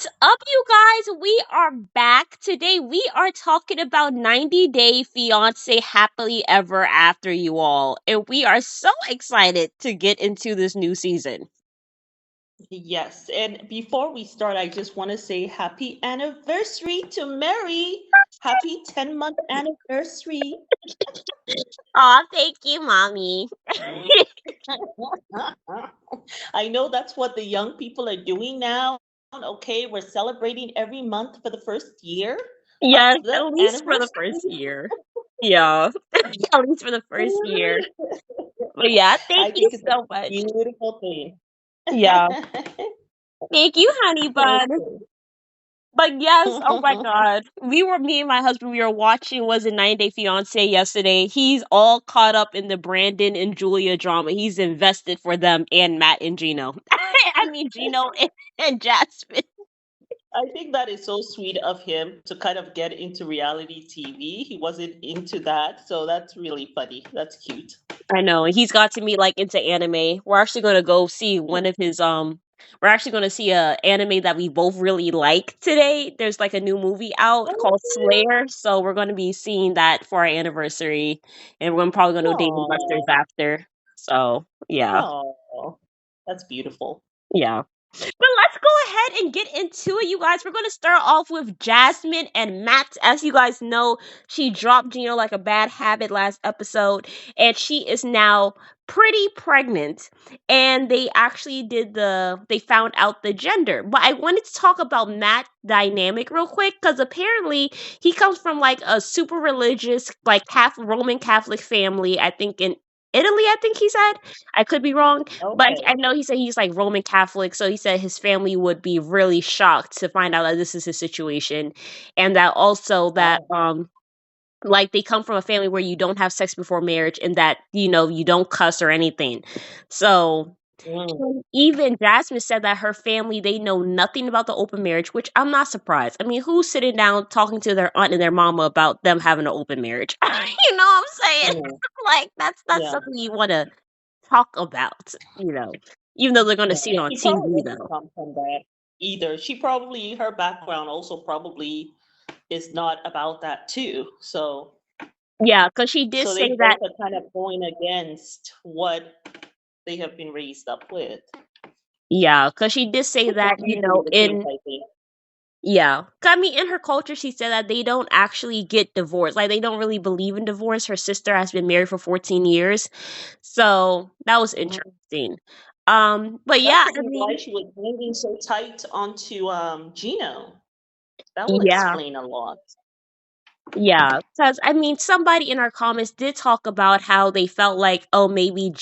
What's up, you guys? We are back. Today we are talking about 90 Day Fiance Happily Ever After, you all. And we are so excited to get into this new season. Yes, and before we start, I just want to say happy anniversary to Mary. Happy 10-month anniversary. Aw, thank you, mommy. I know that's what the young people are doing now. Okay, we're celebrating every month for the first year of Yes, the at least for the anniversary. first year. Yeah, at least for the first year. But yeah, thank I you think it's a so much. beautiful thing. Yeah, thank you, honey bun. Okay. But yes, oh my god. Me and my husband, we were watching Was it 90 Day Fiance yesterday. He's all caught up in the Brandon and Julia drama. He's invested for them and Matt and Gino. I mean Gino and Jasmine. I think that is so sweet of him to kind of get into reality TV. He wasn't into that, so that's really funny. That's cute. I know. And he's got to meet like into anime. We're actually gonna go see one of his we're actually gonna see a anime that we both really like today. There's like a new movie out called Slayer. So we're gonna be seeing that for our anniversary. And we're probably gonna go Dave and Buster's Oh, after. So yeah. oh, that's beautiful. Yeah. But let's go ahead and get into it, you guys. We're going to start off with Jasmine and Matt. As you guys know, she dropped Gino like a bad habit last episode, and she is now pretty pregnant. And they actually they found out the gender. But I wanted to talk about Matt dynamic real quick because apparently he comes from like a super religious, like Roman Catholic family, I think in Italy, I think he said. I could be wrong, but I Okay. know he said he's like Roman Catholic, so he said his family would be really shocked to find out that this is his situation, and that also that Oh, like they come from a family where you don't have sex before marriage, and that you don't cuss or anything. So mm, even Jasmine said that her family they know nothing about the open marriage, which I'm not surprised. I mean, who's sitting down talking to their aunt and their mama about them having an open marriage? You know what I'm saying? mm, Like that's yeah, something you want to talk about, even though they're going to yeah. see it on She probably TV doesn't though. come from that either. She probably, her background also probably is not about that too. Yeah, because she did So say they that. both are kind of going against what they have been raised up with. Yeah, because she did say Which is that, usually the case, in I think. yeah. 'Cause I mean, in her culture, she said that they don't actually get divorced. Like, they don't really believe in divorce. Her sister has been married for 14 years. So that was Mhm. interesting. But That yeah, could I be why mean, she was hanging so tight onto Gino. That will yeah. explain a lot. Yeah, because I mean, somebody in our comments did talk about how they felt like, oh, maybe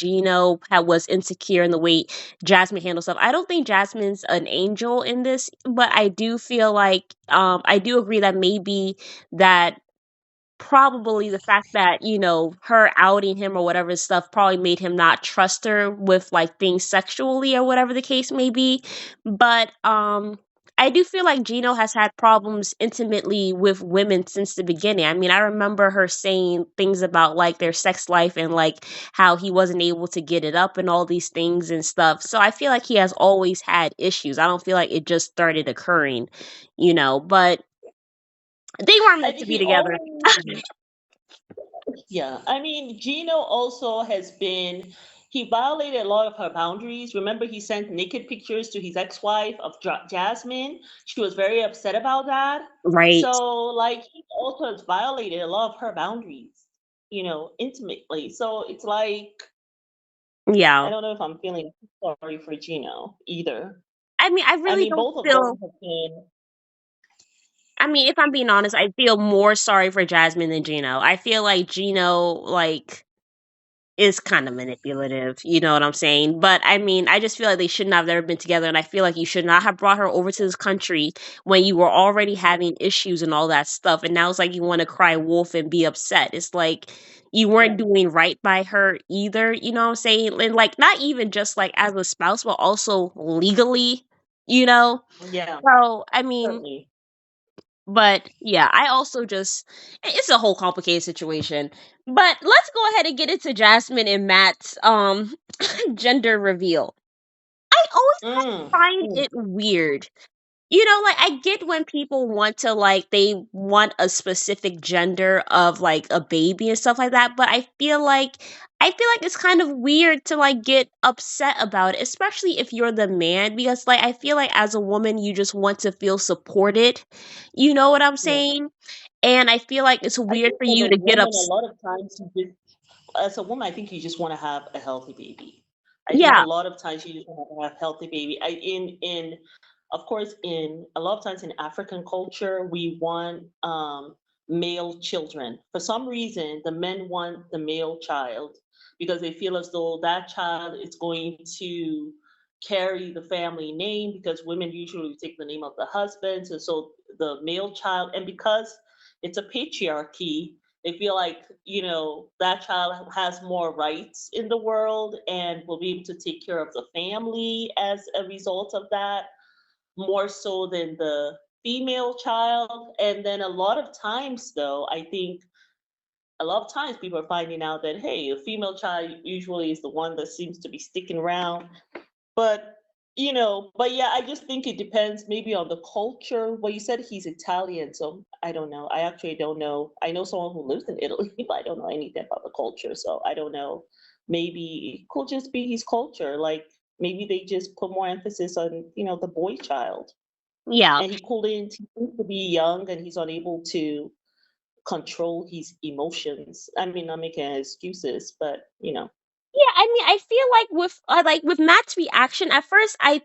was insecure in the way Jasmine handles stuff. I don't think Jasmine's an angel in this, but I do feel like, I do agree that maybe that probably the fact that her outing him or whatever stuff probably made him not trust her with like things sexually or whatever the case may be. But I do feel like Gino has had problems intimately with women since the beginning. I mean, I remember her saying things about like their sex life and like how he wasn't able to get it up and all these things and stuff. So I feel like he has always had issues. I don't feel like it just started occurring, but they weren't meant And to be he together. always, yeah. I mean, Gino also has been, he violated a lot of her boundaries. Remember, he sent naked pictures to his ex-wife of Jasmine. She was very upset about that. Right. So, like, he also has violated a lot of her boundaries, intimately. So it's like, I Yeah. don't know if I'm feeling sorry for Gino either. I mean, I I really mean, don't both of them feel. have been, I mean, if I'm being honest, I feel more sorry for Jasmine than Gino. I feel like Gino, like, is kind of manipulative. You know what I'm saying? But I mean, I just feel like they should not have ever been together. And I feel like you should not have brought her over to this country when you were already having issues and all that stuff. And now it's like you want to cry wolf and be upset. It's like you yeah, weren't doing right by her either. You know what I'm saying? And like, not even just like as a spouse, but also legally, you know? yeah, So, I mean, certainly. but yeah, I also just it's a whole complicated situation. But let's go ahead and get into Jasmine and Matt's gender reveal. I always Mm, find mm, it weird Like I get when people want to like they want a specific gender of like a baby and stuff like that, but I feel like it's kind of weird to like get upset about it, especially if you're the man, because like I feel like as a woman you just want to feel supported. You know what I'm Yeah. saying? And I feel like it's I weird think for for the you to get woman, a upset. lot of times you just, as a woman, I think you just want to have a healthy baby. I think a Yeah, lot of times you just want to have a healthy baby. Of course, in a lot of times in African culture, we want male children. For some reason, the men want the male child because they feel as though that child is going to carry the family name because women usually take the name of the husband. And so the male child, and because it's a patriarchy, they feel like, that child has more rights in the world and will be able to take care of the family as a result of that, more so than the female child. And then a lot of times, though, I think a lot of times people are finding out that, hey, a female child usually is the one that seems to be sticking around. But yeah, I just think it depends maybe on the culture. Well, you said he's Italian, so I don't know. I actually don't know. I know someone who lives in Italy, but I don't know anything about the culture, so I don't know. Maybe it could just be his culture. Like maybe they just put more emphasis on, the boy child. yeah. And he seems to be young and he's unable to control his emotions. I mean, not making excuses, but Yeah, I mean, I feel like with Matt's reaction at first, I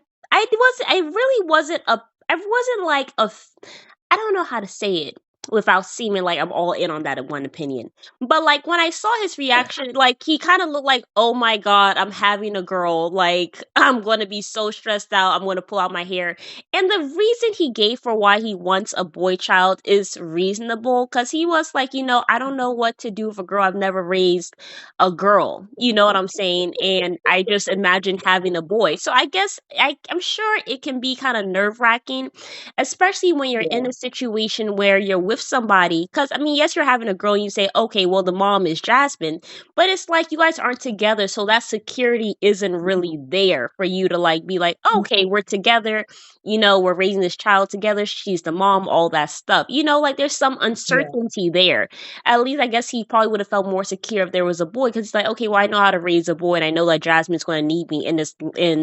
really wasn't I wasn't like I don't know how to say it without seeming like I'm all in on that in one opinion. But like when I saw his reaction, like he kind of looked like, "Oh my god, I'm having a girl. Like I'm going to be so stressed out. I'm going to pull out my hair." And the reason he gave for why he wants a boy child is reasonable cuz he was like, "I don't know what to do with a girl. I've never raised a girl." You know what I'm saying? And I just imagine having a boy. So I guess I'm sure it can be kind of nerve wracking, especially when you're in yeah. a situation where you're with somebody. Because, I mean, yes, you're having a girl and you say, okay, well, the mom is Jasmine, but it's like you guys aren't together. So that security isn't really there for you to like be like, okay, we're together. We're raising this child together. She's the mom, all that stuff. Like there's some Yeah. uncertainty there. At least I guess he probably would have felt more secure if there was a boy because he's like, okay, well, I know how to raise a boy and I know that Jasmine's going to need me in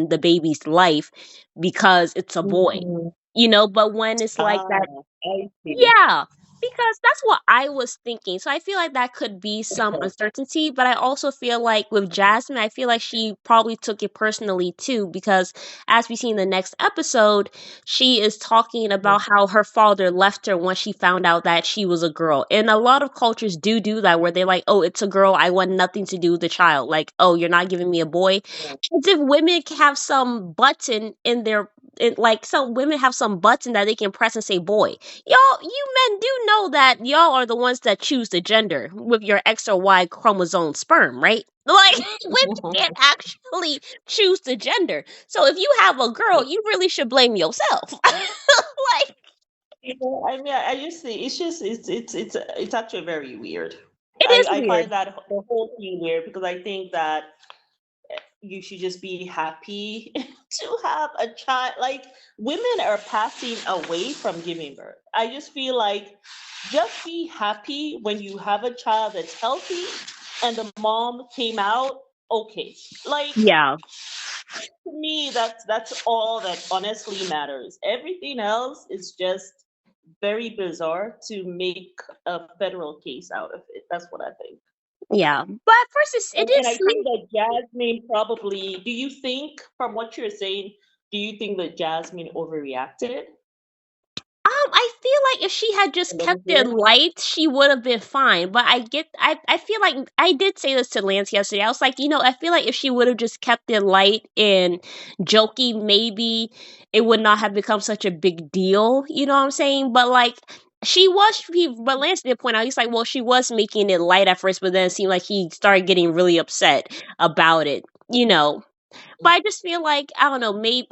the baby's life because it's a boy. Mhm. But when it's like Ah, that, I see. yeah, because that's what I was thinking. So I feel like that could be some Okay. uncertainty, but I also feel like with Jasmine, I feel like she probably took it personally too, because as we see in the next episode, she is talking Yeah. about how her father left her when she found out that she was a girl. And a lot of cultures do that where they're like, oh, it's a girl. I want nothing to do with the child. Like, oh, you're not giving me a boy. Yeah. As if women can have some button in their, like some women have some button that they can press and say boy. You men do know that y'all are the ones that choose the gender with your X or Y chromosome sperm, right? Like women can't actually choose the gender. So if you have a girl, you really should blame yourself. Like Yeah, I mean, I just see it's just it's actually very weird. it I is I weird. find that the whole thing weird because I think that you should just be happy to have a child. Like women are passing away from giving birth. I just feel like just be happy when you have a child that's healthy and the mom came out okay. Like Yeah. to me, that's all that honestly matters. Everything else is just very bizarre to make a federal case out of it. That's what I think. Yeah. But at first it did And I seem think that Jasmine probably, do you think, from what you're saying, do you think that Jasmine overreacted I feel like if she had a just little kept it bit? light, she would have been fine. But I feel like I did say this to Lance yesterday. I was like, I feel like if she would have just kept it light and jokey, maybe it would not have become such a big deal. You know what I'm saying? But like but Lance did point out, he's like, well, she was making it light at first, but then it seemed like he started getting really upset about it. But I just feel like I don't know, maybe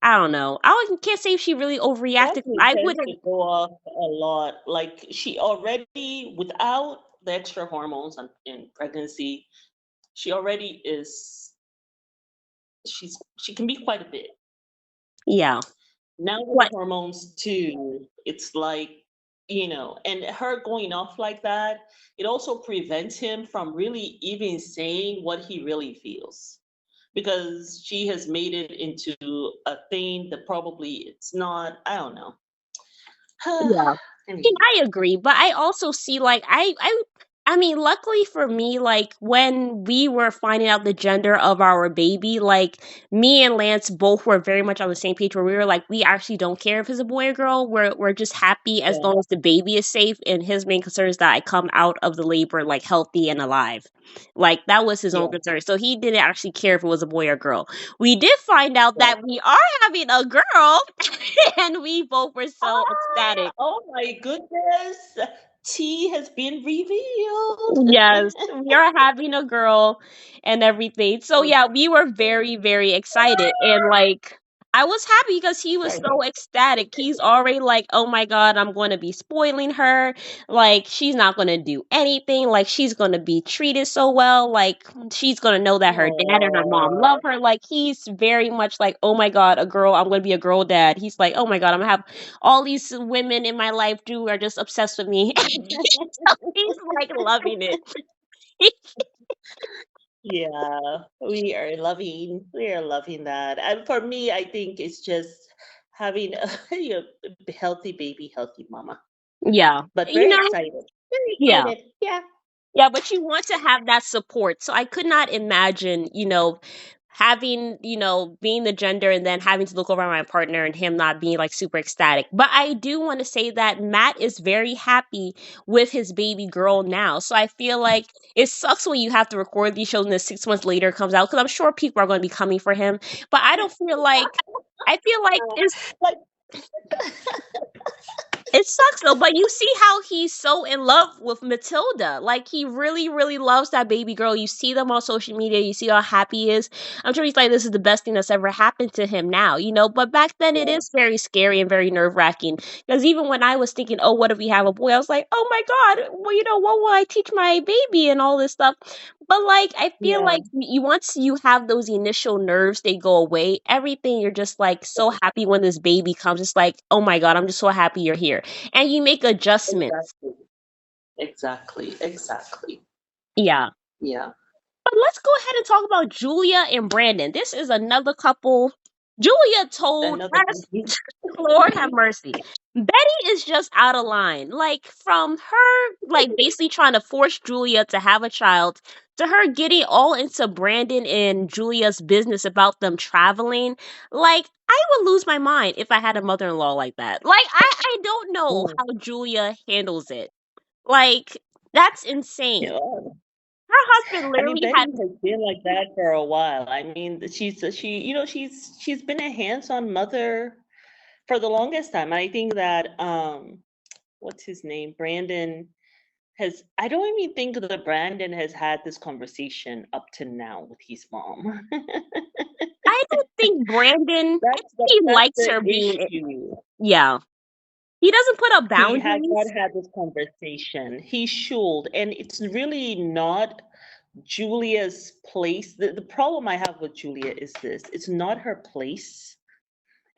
I don't know. Can't say if she really overreacted. Jasmine I tends to wouldn't. go off a lot. Like she already, without the extra hormones in pregnancy, she already is, she can be quite a bit. Yeah, Now with the What? hormones too, it's like, and her going off like that, it also prevents him from really even saying what he really feels. Because she has made it into a thing that probably it's not. I don't know. Yeah. Anyway, I agree, but I also see like I mean, luckily for me, like when we were finding out the gender of our baby, like me and Lance both were very much on the same page where we were like, we actually don't care if it's a boy or girl. We're just happy as yeah, long as the baby is safe. And his main concern is that I come out of the labor like healthy and alive. Like that was his own yeah. concern. So he didn't actually care if it was a boy or girl. We did find out Right. that we are having a girl, and we both were so ecstatic. Oh my goodness. Tea has been revealed. Yes, we are having a girl and everything. So yeah, we were very, very excited. And like I was happy because he was so ecstatic. He's already like, "Oh my God, I'm going to be spoiling her. Like she's not going to do anything. Like she's going to be treated so well. Like she's going to know that her dad and her mom love Oh. her." Like he's very much like, "Oh my God, a girl. I'm going to be a girl dad." He's like, "Oh my God, I'm going to have all these women in my life do are just obsessed with me." So he's like loving it. Yeah, we are loving that. And for me, I think it's just having a healthy baby, healthy mama. Yeah. But You very know, excited. Very yeah. excited. Yeah. Yeah, but you want to have that support. So I could not imagine, having, being the gender and then having to look over at my partner and him not being like super ecstatic. But I do want to say that Matt is very happy with his baby girl now. So I feel like it sucks when you have to record these shows and then 6 months later it comes out because I'm sure people are going to be coming for him. But I feel like Like, it sucks though, but you see how he's so in love with Matilda. Like he really, really loves that baby girl. You see them on social media, you see how happy he is. I'm sure he's like, this is the best thing that's ever happened to him now. But back then it yeah, is very scary and very nerve wracking. Because even when I was thinking, oh, what if we have a boy? I was like, oh my God, well, what will I teach my baby and all this stuff? But like I feel yeah. like you once you have those initial nerves, they go away. Everything you're just like so happy when this baby comes. It's like, oh my God, I'm just so happy you're here and you make adjustments. Exactly. Exactly. Exactly. Yeah. Yeah. But let's go ahead and talk about Julia and Brandon. This is another couple. Julia told Another us, baby. Lord have mercy. Betty is just out of line. Like from her, like basically trying to force Julia to have a child, to her getting all into Brandon and Julia's business about them traveling. Like I would lose my mind if I had a mother-in-law like that. Like I don't know Mm. how Julia handles it. Like, that's insane. Yeah. Her husband I mean, literally Betty had has been like that for a while. I mean, she's been a hands-on mother for the longest time. I think that what's his name? Brandon has I don't even think that Brandon has had this conversation up to now with his mom. I don't think Brandon, I That's think the he that's likes the her being issue. yeah. He doesn't put up He has not boundaries. had this conversation. He should, and it's really not Julia's place. The problem I have with Julia is this: it's not her place.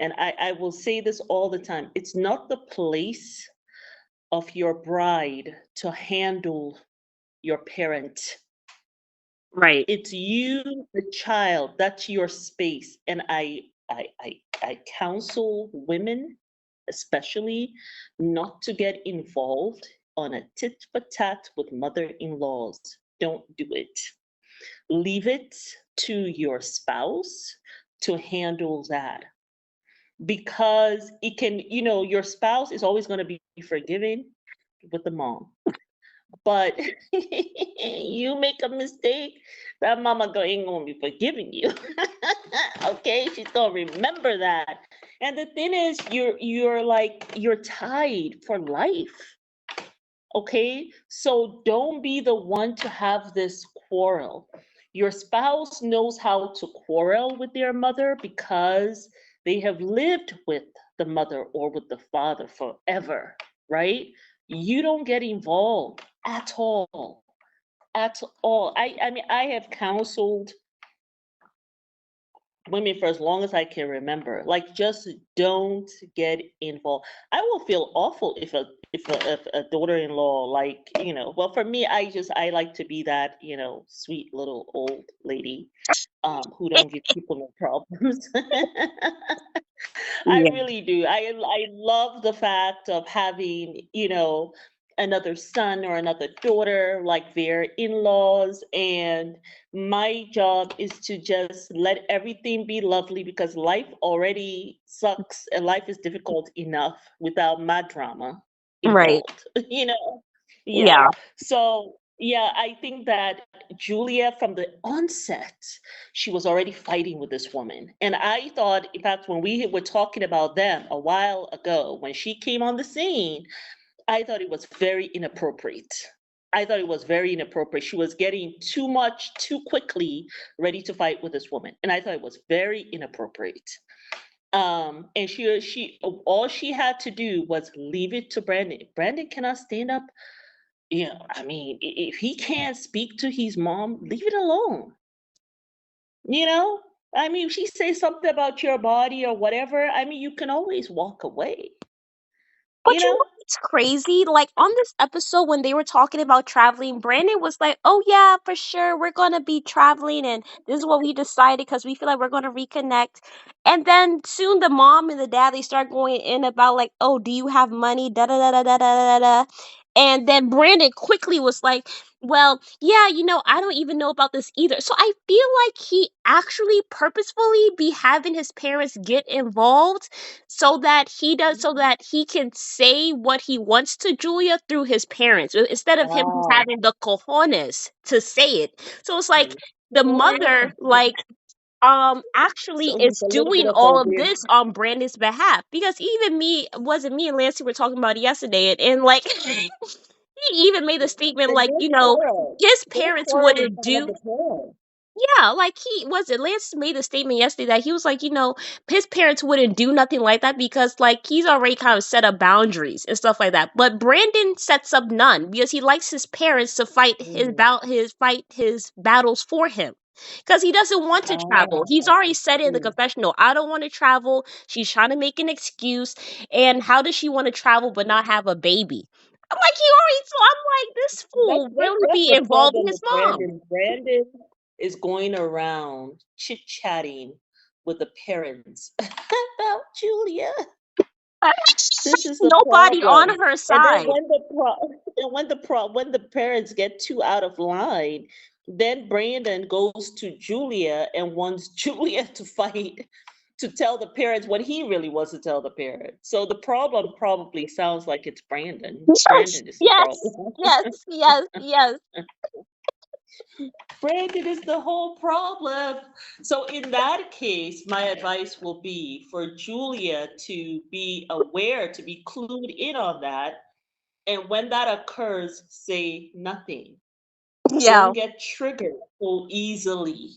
And I will say this all the time: it's not the place of your bride to handle your parent. Right. It's you, the child. That's your space. And I counsel women, especially, not to get involved on a tit for tat with mother-in-laws. Don't do it. Leave it to your spouse to handle that, because it can, your spouse is always going to be forgiving with the mom, but you make a mistake, that mama ain't gonna be forgiving you. Okay, she's gonna remember that. And the thing is, you're tied for life. Okay, so don't be the one to have this quarrel. Your spouse knows how to quarrel with their mother because they have lived with the mother or with the father forever, right? You don't get involved at all. At all. I mean, I have counseled women for as long as I can remember. Like, just don't get involved. I will feel awful if a daughter-in-law, like, well, for me, I like to be that, sweet little old lady who don't give people no problems. I Yeah. really do. I love the fact of having, another son or another daughter, like their in-laws, and my job is to just let everything be lovely because life already sucks and life is difficult enough without my drama Right. involved, you know? Yeah. Yeah. So, yeah, I think that Julia, from the onset, she was already fighting with this woman. And I thought, in fact, when we were talking about them a while ago, when she came on the scene, I thought it was very inappropriate. I thought it was very inappropriate. She was getting too much too quickly ready to fight with this woman. And I thought it was very inappropriate. And she all she had to do was leave it to Brandon. If Brandon cannot stand up, I mean, if he can't speak to his mom, leave it alone. You know? I mean, if she says something about your body or whatever, I mean, you can always walk away, you But you know? know what's crazy? Like on this episode, when they were talking about traveling, Brandon was like, "Oh yeah, for sure, we're gonna be traveling, and this is what we decided because we feel like we're gonna reconnect." And then soon the mom and the dad they start going in about like, "Oh, do you have money?" Da da da da da da da da. And then Brandon quickly was like, "Well, yeah, I don't even know about this either." So I feel like he actually purposefully be having his parents get involved so that he can say what he wants to Julia through his parents instead of him just Wow. having the cojones to say it. So it's like the mother Mhm. actually So is he's a little bit doing of a all of weird. this on Brandon's behalf because even me wasn't me and Lancy were talking about it yesterday and like he even made a statement They like did quarrel. his They parents quarrel in wouldn't front of do the parents. yeah, like he was it Lance made a statement yesterday that he was like, his parents wouldn't do nothing like that because like he's already kind of set up boundaries and stuff like that. But Brandon sets up none because he likes his parents to fight Mm. his battles for him. Because he doesn't want to travel. He's Ah, already I said it in the see. confessional, I don't want to travel. She's trying to make an excuse. And how does she want to travel but not have a baby? I'm like, he already so I'm like, this That's fool that's really that's be the involving problem his with mom. Brandon. Brandon is going around chit-chatting with the parents about Julia. This is the Nobody problem. on her And then side. when the parents get too out of line, then Brandon goes to Julia and wants Julia to fight to tell the parents what he really wants to tell the parents. So the problem probably sounds like it's Brandon. Yes, Brandon is the yes, problem. yes, yes, yes. Brandon is the whole problem. So in that case, my advice will be for Julia to be aware, to be clued in on that. And when that occurs, say nothing. Yeah, Don't get triggered so easily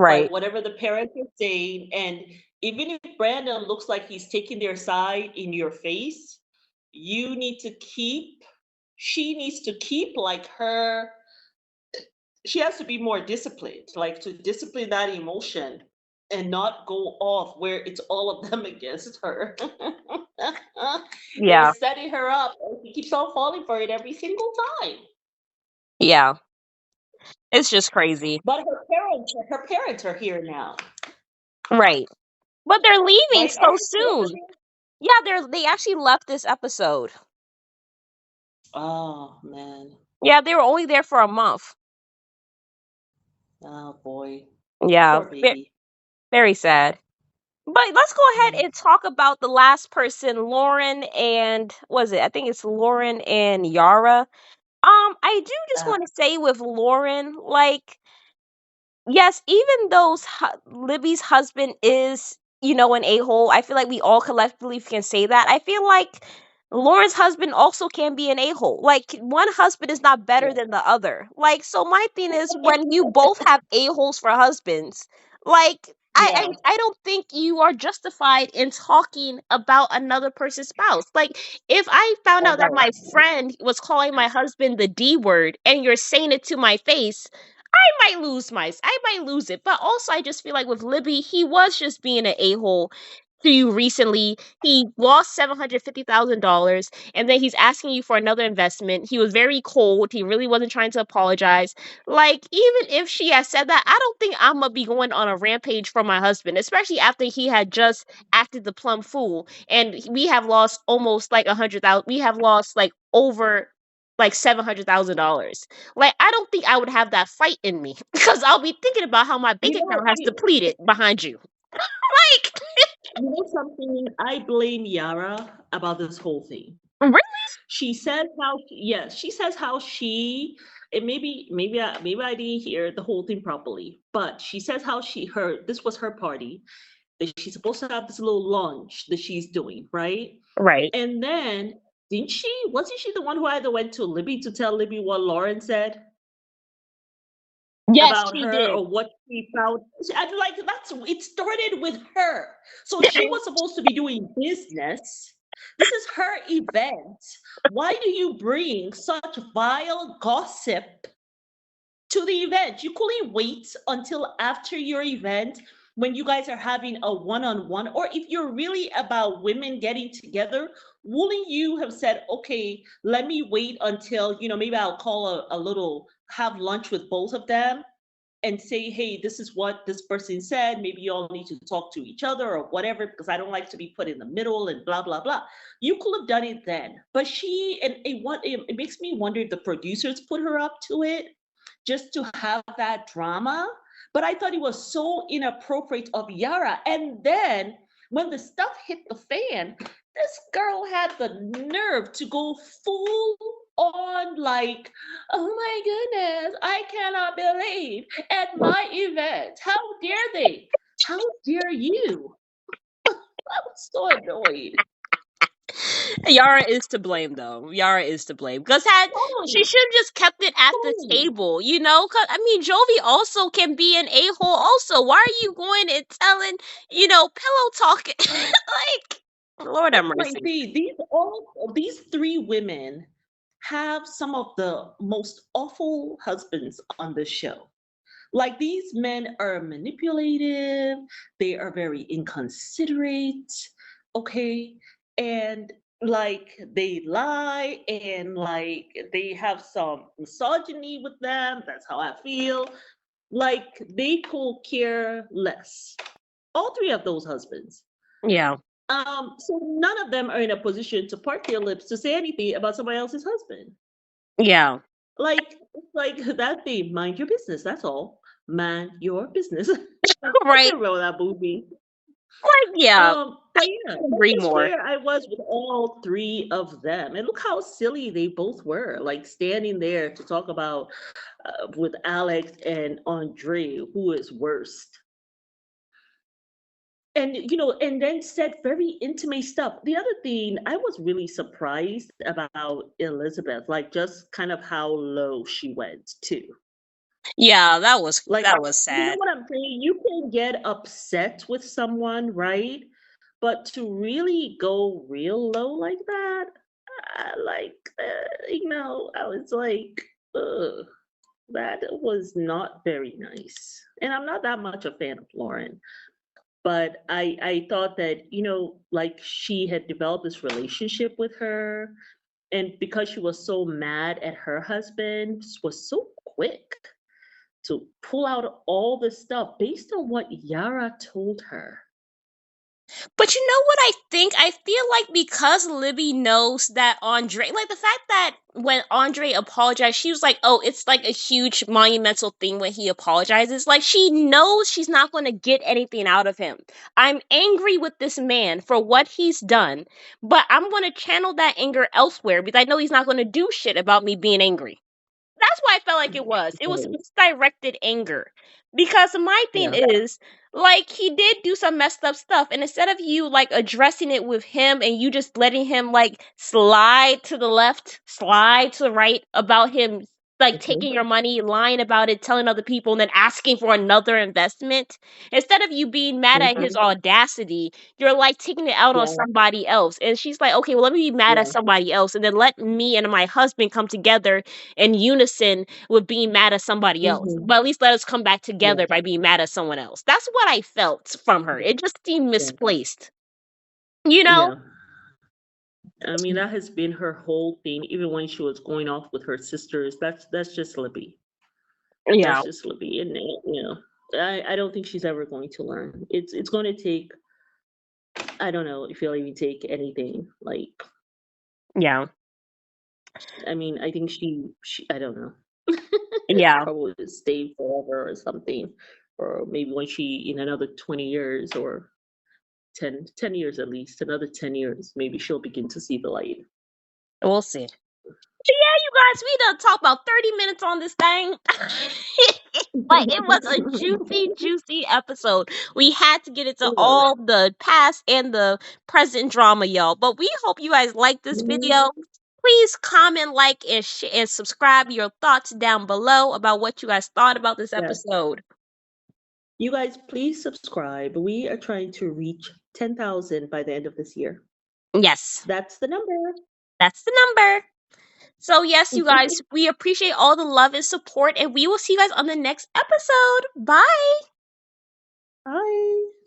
by right. whatever the parents are saying. And even if Brandon looks like he's taking their side in your face, you need to keep, she needs to keep like her, she has to be more disciplined, like to discipline that emotion and not go off where it's all of them against her. They're Yeah, setting her up and she keeps on falling for it every single time. yeah. It's just crazy. But her parents are here now, Right. But they're leaving right? so Are her parents soon. here? Yeah, they actually left this episode. Oh man. Yeah, they were only there for a month. Oh boy. Yeah, Poor baby. very sad. But let's go ahead Yeah. and talk about the last person, Lauren and was it? I think it's Lauren and Yara. I do just Uh, want to say with Lauren, like yes, even though Libby's husband is, an a-hole, I feel like we all collectively can say that. I feel like Lauren's husband also can be an a-hole. Like, one husband is not better yeah. than the other. Like, so my thing is when you both have a-holes for husbands, like, I, Yeah. I I don't think you are justified in talking about another person's spouse. Like, if I found out that Ever. my friend was calling my husband the D word and you're saying it to my face, I might lose it. But also I just feel like with Libby, he was just being an a-hole to you recently. He lost $750,000 and then he's asking you for another investment. He was very cold. He really wasn't trying to apologize. Like, even if she had said that, I don't think I'm gonna be going on a rampage for my husband, especially after he had just acted the plum fool. And we have lost almost like 100,000. We have lost like over like $700,000. Like, I don't think I would have that fight in me because I'll be thinking about how my bank You know, account has depleted behind you. Like, you know something? I blame Yara about this whole thing. really? She says how, yes, she says how she, and maybe I didn't hear the whole thing properly, but she says how she heard this was her party, that she's supposed to have this little lunch that she's doing, right? Right. And then didn't she, wasn't she the one who either went to Libby to tell Libby what Lauren said Yes, about she her did. or what she found? I'm like, that's, it started with her. So she was supposed to be doing business. This is her event. Why do you bring such vile gossip to the event? You couldn't wait until after your event when you guys are having a one-on-one, or if you're really about women getting together, wouldn't you have said, okay, let me wait until, maybe I'll call a little, have lunch with both of them and say, hey, this is what this person said. Maybe you all need to talk to each other or whatever, because I don't like to be put in the middle and blah, blah, blah. You could have done it then. But it makes me wonder if the producers put her up to it just to have that drama. But I thought it was so inappropriate of Yara. And then when the stuff hit the fan, this girl had the nerve to go full on like, oh my goodness, I cannot believe at my event. How dare they? How dare you? I was so annoyed. Yara is to blame, though. Yara is to blame because had she Totally, should have just kept it at the totally. table, you know. Cause I mean, Jovi also can be an a hole. Also, why are you going and telling, pillow talking? Like, Lord have That's my mercy. thing. These three women have some of the most awful husbands on the show. Like, these men are manipulative, they are very inconsiderate, okay? And like they lie and like they have some misogyny with them. That's how I feel. Like, they could care less. All three of those husbands. Yeah, So none of them are in a position to part their lips to say anything about somebody else's husband. yeah, Like that thing, mind your business. That's all. Mind your business. right. Remember that movie. Like, yeah, But yeah, that's agree just more. where I was with all three of them. And look how silly they both were, like standing there to talk about with Alex and Andre, who is worst. And and then said very intimate stuff. The other thing, I was really surprised about Elizabeth, like just kind of how low she went too. Yeah, that was Like, that was you know sad. what I'm saying? You can get upset with someone, right? But to really go real low like that, I was like, ugh, that was not very nice. And I'm not that much a fan of Lauren, but I thought that, like she had developed this relationship with her, and because she was so mad at her husband, was so quick to pull out all this stuff based on what Yara told her. But you know what I think? I feel like because Libby knows that Andre, like the fact that when Andre apologized, she was like, oh, it's like a huge monumental thing when he apologizes. Like, she knows she's not going to get anything out of him. I'm angry with this man for what he's done, but I'm going to channel that anger elsewhere because I know he's not going to do shit about me being angry. That's why I felt like it was. It was Right. misdirected anger. Because my thing Yeah. is, like, he did do some messed up stuff, and instead of you like addressing it with him and you just letting him like slide to the left, slide to the right about him like Okay. taking your money, lying about it, telling other people, and then asking for another investment. Instead of you being mad at his Mhm. audacity, you're like taking it out on Yeah. somebody else. And she's like, okay, well, let me be mad at Yeah. somebody else, and then let me and my husband come together in unison with being mad at somebody else. Mhm. But at least let us come back Yeah. together by being mad at someone else. That's what I felt from her. It just seemed Yeah. misplaced, you know? Yeah. I mean, that has been her whole thing, even when she was going off with her sisters. That's just Libby. Yeah, That's just Libby, and I don't think she's ever going to learn. It's going to take. I don't know if you'll even take anything. Like, yeah, I mean, I think she I don't know. yeah. Probably stay forever or something, or maybe when she in another 20 years or 10 years at least, another 10 years, maybe she'll begin to see the light. We'll see. Yeah, you guys, we done talked about 30 minutes on this thing. Like it was a juicy, juicy episode. We had to get into It was. all the past and the present drama, y'all. But we hope you guys like this Mhm. video. Please comment, like, and and subscribe your thoughts down below about what you guys thought about this Yes. episode. You guys, please subscribe. We are trying to reach 10,000 by the end of this year. Yes, That's the number. that's the number. So, yes, you guys, we appreciate all the love and support, and we will see you guys on the next episode. Bye. Bye.